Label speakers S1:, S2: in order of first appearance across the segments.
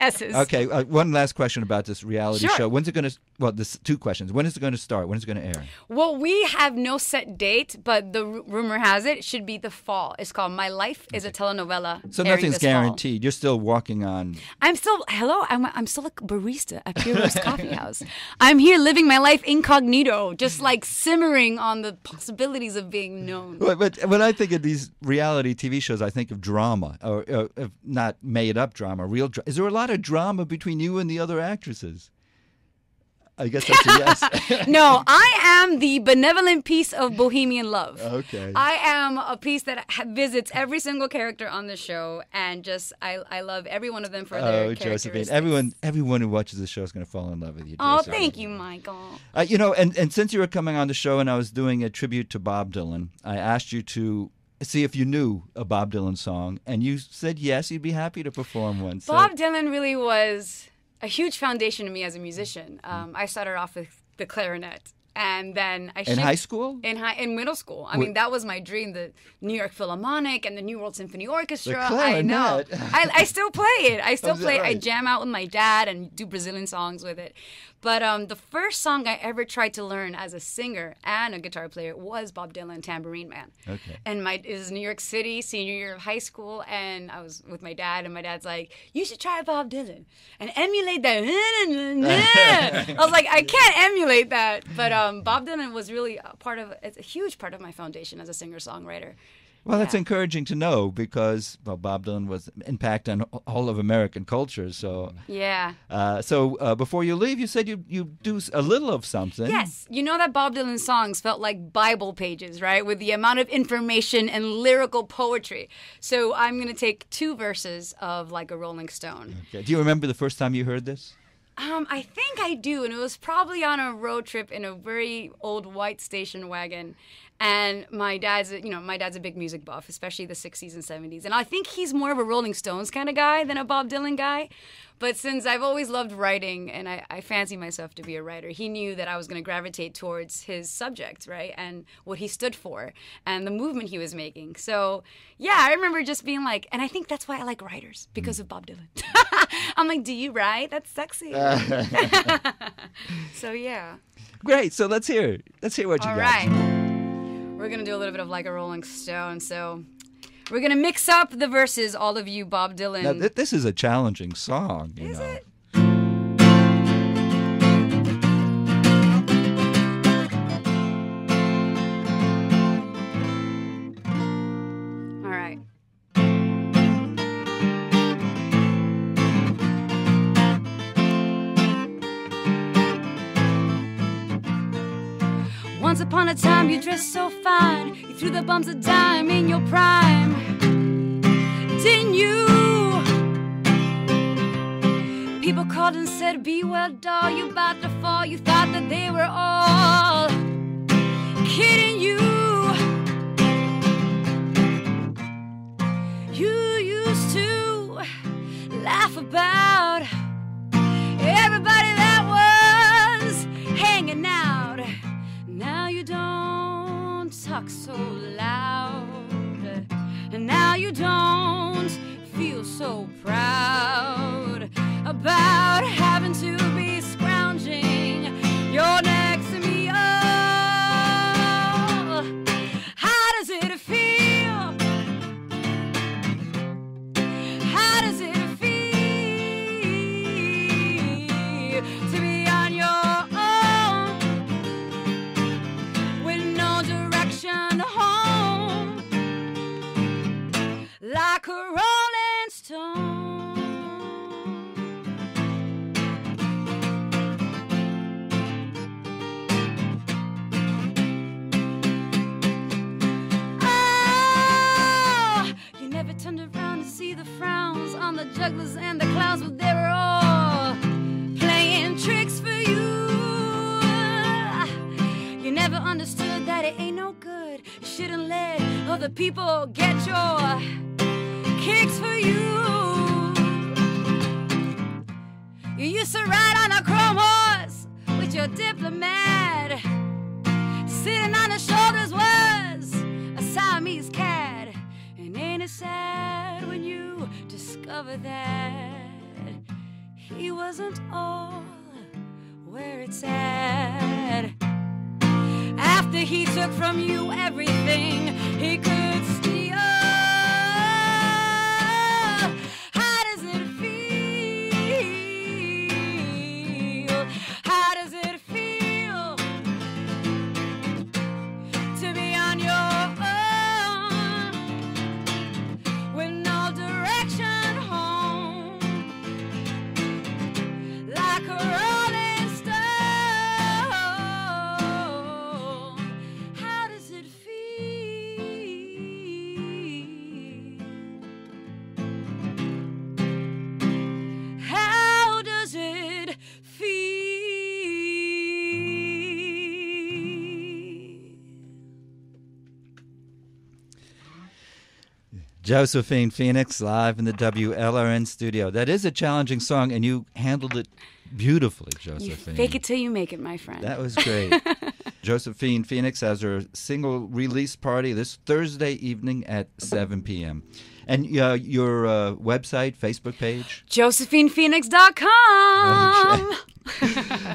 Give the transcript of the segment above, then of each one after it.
S1: S's.
S2: Okay, one last question about this reality
S1: Sure.
S2: show. When's it going to? Well, this two questions. When is it going to start? When is it going to air?
S1: Well, we have no set date, but the rumor has it should be the fall. It's called My Life is a Telenovela.
S2: So
S1: airing
S2: nothing's
S1: this fall.
S2: guaranteed. You're still walking on.
S1: I'm still a barista at Pure Roast Coffee House. I'm here living my life incognito, just like simmering on the possibilities of being known.
S2: But when I think of these reality TV shows, I think of drama, or not made up drama, real drama. Is there a lot of drama between you and the other actresses? I guess that's a yes.
S1: No, I am the benevolent piece of bohemian love.
S2: Okay.
S1: I am a piece that visits every single character on the show, and just I love every one of them for their
S2: Josephine,
S1: characteristics.
S2: everyone who watches the show is going to fall in love with you.
S1: Oh,
S2: Josephine.
S1: thank you, Michael.
S2: And since you were coming on the show and I was doing a tribute to Bob Dylan, I asked you to see if you knew a Bob Dylan song, and you said yes, you'd be happy to perform one. So.
S1: Bob Dylan really was a huge foundation to me as a musician. I started off with the clarinet, and then I
S2: in high school?
S1: In middle school. I mean, that was my dream, the New York Philharmonic and the New World Symphony Orchestra.
S2: The clarinet.
S1: I know. I still play it. I still play it.
S2: Right?
S1: I jam out with my dad and do Brazilian songs with it. But the first song I ever tried to learn as a singer and a guitar player was Bob Dylan, Tambourine Man.
S2: Okay.
S1: And it was New York City, senior year of high school, and I was with my dad, and my dad's like, you should try Bob Dylan and emulate that. I was like, I can't emulate that. But Bob Dylan was really it's a huge part of my foundation as a singer-songwriter.
S2: Well, that's encouraging to know because Bob Dylan was an impact on all of American culture. So
S1: yeah.
S2: So before you leave, you said you do a little of something.
S1: Yes. You know that Bob Dylan songs felt like Bible pages, right? With the amount of information and lyrical poetry. So I'm going to take 2 verses of Like a Rolling Stone.
S2: Okay. Do you remember the first time you heard this?
S1: I think I do, and it was probably on a road trip in a very old white station wagon. And my dad's a big music buff, especially the 60s and 70s. And I think he's more of a Rolling Stones kind of guy than a Bob Dylan guy. But since I've always loved writing, and I fancy myself to be a writer, he knew that I was going to gravitate towards his subject, right? And what he stood for, and the movement he was making. So, yeah, I remember just being like, and I think that's why I like writers, because of Bob Dylan. I'm like, do you write? That's sexy. So, yeah.
S2: Great. So let's hear what you got.
S1: All right. We're going to do a little bit of Like a Rolling Stone. So we're going to mix up the verses, all of you Bob Dylan.
S2: Now, this is a challenging song.
S1: Is it? All right. Once upon a time you dressed so fine, you threw the bums a dime in your prime, didn't you? People called and said, be well doll, you about to fall. You thought that they were all kidding you. You used to laugh about everybody that was hanging out. Now you don't talk so loud, and now you don't feel so proud about having to be scrounging your next to me. Oh, how does it feel? How does it feel to be on your own with no direction home, like a rolling stone? Turned around to see the frowns on the jugglers and the clowns, but they were all playing tricks for you. You never understood that it ain't no good. You shouldn't let other people get your kicks for you. You used to ride on a chrome horse with your diplomat. Sitting on his shoulders was a Siamese cat. And ain't it sad when you discover that he wasn't all where it's at. After he took from you everything he could steal, how does it feel? How does it feel to be on your own with no direction home, like a rolling stone? How does it feel? How does it feel?
S2: Josephine Phoenix live in the WLRN studio. That is a challenging song, and you handled it beautifully,
S1: You
S2: Josephine.
S1: fake it till you make it, my friend.
S2: That was great. Josephine Phoenix has her single release party this Thursday evening at 7 p.m. And your website, Facebook page?
S1: JosephinePhoenix.com.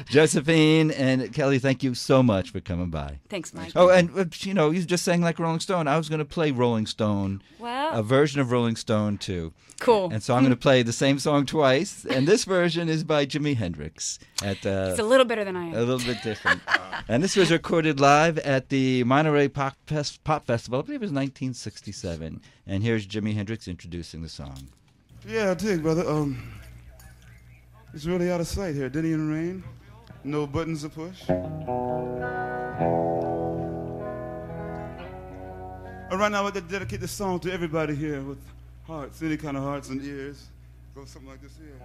S2: Josephine and Kelly, thank you so much for coming by.
S1: Thanks, Mike.
S2: Oh, and you just sang like Rolling Stone. I was going to play Rolling Stone,
S1: Well,
S2: a version of Rolling Stone too.
S1: cool.
S2: And so I'm going to play the same song twice, and this version is by Jimi Hendrix.
S1: It's a little better than I
S2: A
S1: am.
S2: little bit different. And this was recorded live at the Monterey Pop Festival. I believe it was 1967. And here's Jimi Hendrix introducing the song.
S3: Yeah, I dig, brother. It's really out of sight here. Diddy in the rain. No buttons to push. Right now, I'd like to dedicate this song to everybody here with hearts, any kind of hearts and ears. Go something like this here.